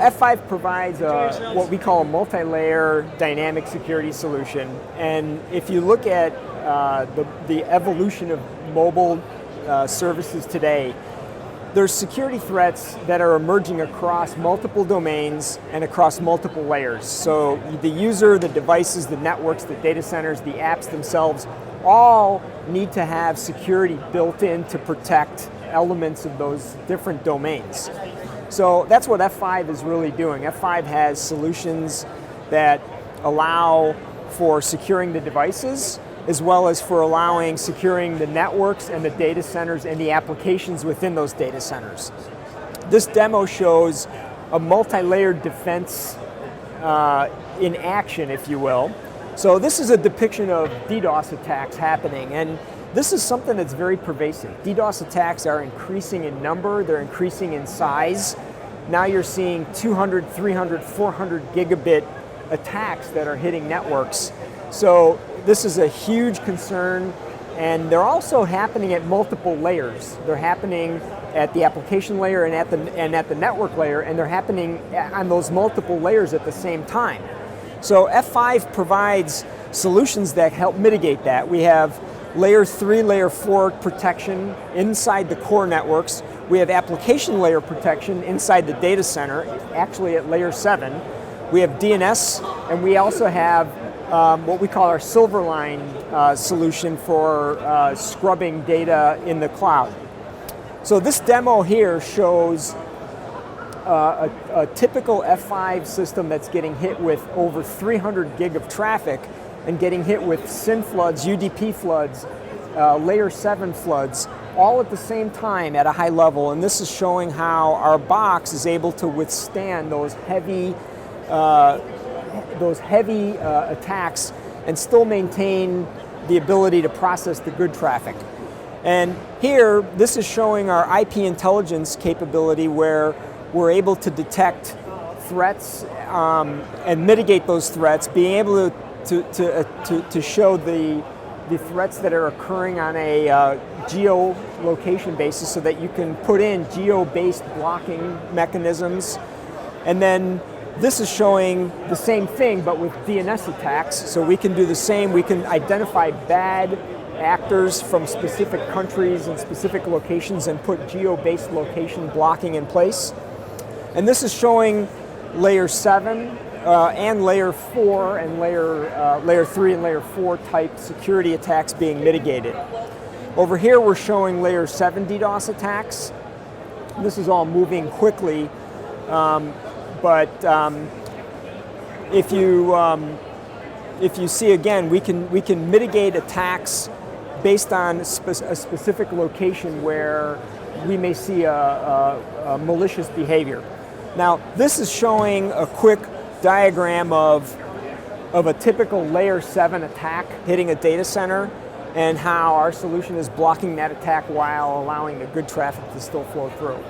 F5 provides what we call a multi-layer dynamic security solution. And if you look at the evolution of mobile services today, there's security threats that are emerging across multiple domains and across multiple layers. So the user, the devices, the networks, the data centers, the apps themselves, all need to have security built in to protect elements of those different domains. So that's what F5 is really doing. F5 has solutions that allow for securing the devices, as well as for allowing securing the networks and the data centers and the applications within those data centers. This demo shows a multi-layered defense in action, if you will. So this is a depiction of DDoS attacks happening, and this is something that's very pervasive. DDoS attacks are increasing in number, they're increasing in size. Now you're seeing 200, 300, 400 gigabit attacks that are hitting networks. So this is a huge concern, and they're also happening at multiple layers. They're happening at the application layer and at the network layer, and they're happening on those multiple layers at the same time. So F5 provides solutions that help mitigate that. We have layer 3, layer 4 protection inside the core networks. We have application layer protection inside the data center, actually at layer 7. We have DNS, and we also have what we call our Silverline solution for scrubbing data in the cloud. So this demo here shows a typical F5 system that's getting hit with over 300 gig of traffic and getting hit with SYN floods, UDP floods, layer 7 floods, all at the same time at a high level. And this is showing how our box is able to withstand those heavy attacks and still maintain the ability to process the good traffic. And here, this is showing our IP intelligence capability where we're able to detect threats and mitigate those threats, being able to show the threats that are occurring on a geolocation basis so that you can put in geo-based blocking mechanisms. And then this is showing the same thing but with DNS attacks. So we can do the same. We can identify bad actors from specific countries and specific locations and put geo-based location blocking in place. And this is showing layer 7 and layer 4 and layer 3 and layer 4 type security attacks being mitigated. Over here we're showing layer 7 DDoS attacks. This is all moving quickly, but if you see again, we can mitigate attacks based on a specific location where we may see a malicious behavior. Now, this is showing a quick diagram of a typical layer 7 attack hitting a data center and how our solution is blocking that attack while allowing the good traffic to still flow through.